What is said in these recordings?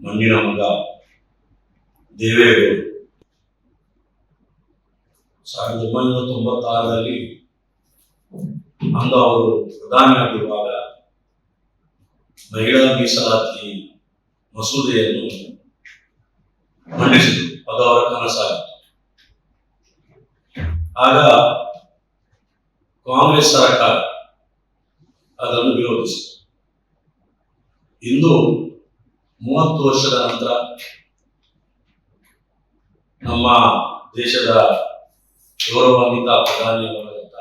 ಮಣ್ಣಿನ ಮಗ ದೇವೇಗೌಡರು 1996ರಲ್ಲಿ ಅಂದು ಅವರು ಪ್ರಧಾನಿಯಾಗಿರುವಾಗ ಮಹಿಳಾ ಮೀಸಲಾತಿ ಮಸೂದೆಯನ್ನು ಮಂಡಿಸಿದರು. ಅದು ಅವರ ಕನಸಾಗಿತ್ತು. ಆಗ ಕಾಂಗ್ರೆಸ್ ಸರ್ಕಾರ ಅದನ್ನು ವಿರೋಧಿಸಿತು. ಇಂದು 30 ವರ್ಷದ ನಂತರ ನಮ್ಮ ದೇಶದ ಗೌರವಾನ್ವಿತ ಪ್ರಧಾನಿಯವರಾದ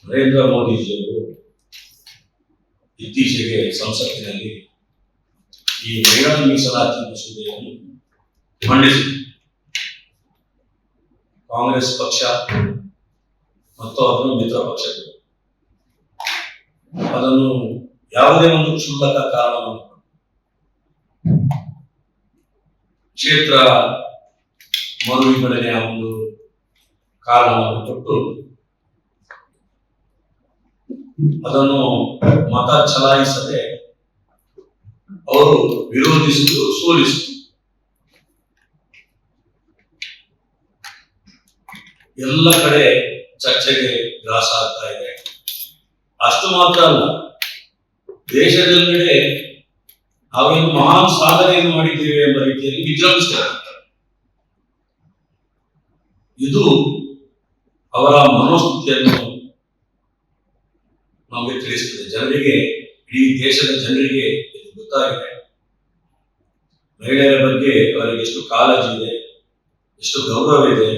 ನರೇಂದ್ರ ಮೋದಿಜಿಯವರು ಇತ್ತೀಚೆಗೆ ಸಂಸತ್ತಿನಲ್ಲಿ ಈ ಮಹಿಳಾ ಮೀಸಲಾತಿ ಮಸೂದೆಯನ್ನು ಮಂಡಿಸಿದರು. ಕಾಂಗ್ರೆಸ್ ಪಕ್ಷ ಮತ್ತು ಅದರ ಮಿತ್ರ ಪಕ್ಷಗಳು ಅದನ್ನು ಯಾವುದೇ ಒಂದು ಕ್ಷುಲ್ಲಕ ಕಾರಣವನ್ನು ಕ್ಷೇತ್ರ ಮರು ವಿಂಗಡಣೆಯ ಒಂದು ಕಾರಣವನ್ನು ಕೊಟ್ಟು ಅದನ್ನು ಮತ ಚಲಾಯಿಸದೆ ಅವರು ವಿರೋಧಿಸಿದ್ದು ಸೋಲಿಸಿದರು. ಎಲ್ಲ ಕಡೆ ಚರ್ಚೆಗೆ ಗ್ರಾಸ ಆಗ್ತಾ ಇದೆ. ಅಷ್ಟು ಮಾತ್ರ ಅಲ್ಲ, ದೇಶದೆಲ್ಲೆಡೆ ನಾವೇನು ಮಹಾನ್ ಸಾಧನೆಯನ್ನು ಮಾಡಿದ್ದೇವೆ ಎಂಬ ರೀತಿಯಲ್ಲಿ ವಿಜೃಂಭಿಸ್ತಾರೆ. ಇದು ಅವರ ಮನೋಸ್ಥಿತಿಯನ್ನು ನಮಗೆ ತಿಳಿಸುತ್ತದೆ. ಜನರಿಗೆ, ಇಡೀ ದೇಶದ ಜನರಿಗೆ ಇದು ಗೊತ್ತಾಗಿದೆ. ಮಹಿಳೆಯರ ಬಗ್ಗೆ ಅವರಿಗೆ ಎಷ್ಟು ಕಾಳಜಿ ಇದೆ, ಎಷ್ಟು ಗೌರವ ಇದೆ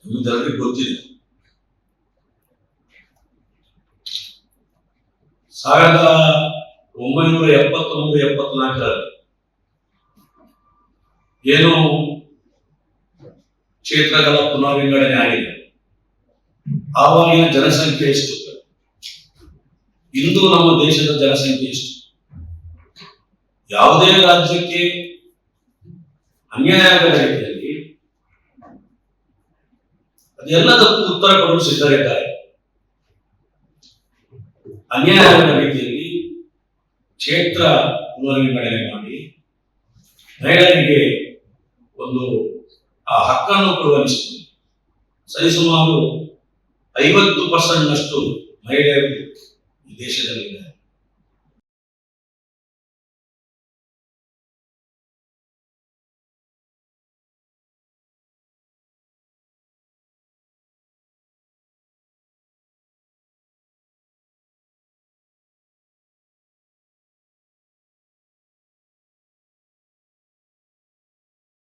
ಎಂಬುದರಲ್ಲಿ ಗೊತ್ತಿದೆ. 1973-74ರಲ್ಲಿ ಏನು ಕ್ಷೇತ್ರಗಳ ಪುನರ್ ವಿಂಗಡಣೆ ಆಗಿದೆ. ಆವಾಗಿನ ಜನಸಂಖ್ಯೆ ಎಷ್ಟು, ಇಂದು ನಮ್ಮ ದೇಶದ ಜನಸಂಖ್ಯೆ ಎಷ್ಟು, ಯಾವುದೇ ರಾಜ್ಯಕ್ಕೆ ಅನ್ಯಾಯ ಆಗದ ರೀತಿಯಲ್ಲಿ ಅದೆಲ್ಲದಕ್ಕೂ ಉತ್ತರ ಕೊಡಲು ಸಿದ್ಧರಿದ್ದಾರೆ. ಅನ್ಯಾಯ ಆಗದ ರೀತಿಯಲ್ಲಿ ಕ್ಷೇತ್ರ ಪುನರ್ ವಿಂಗಡಣೆ ಮಾಡಿ ಮಹಿಳೆಯರಿಗೆ ಒಂದು ಆ ಹಕ್ಕನ್ನು ಕೊಡುವ ನಿಷ್ಠೆ. ಸರಿಸುಮಾರು 50% ಮಹಿಳೆಯರು ಈ ದೇಶದಲ್ಲಿದ್ದಾರೆ.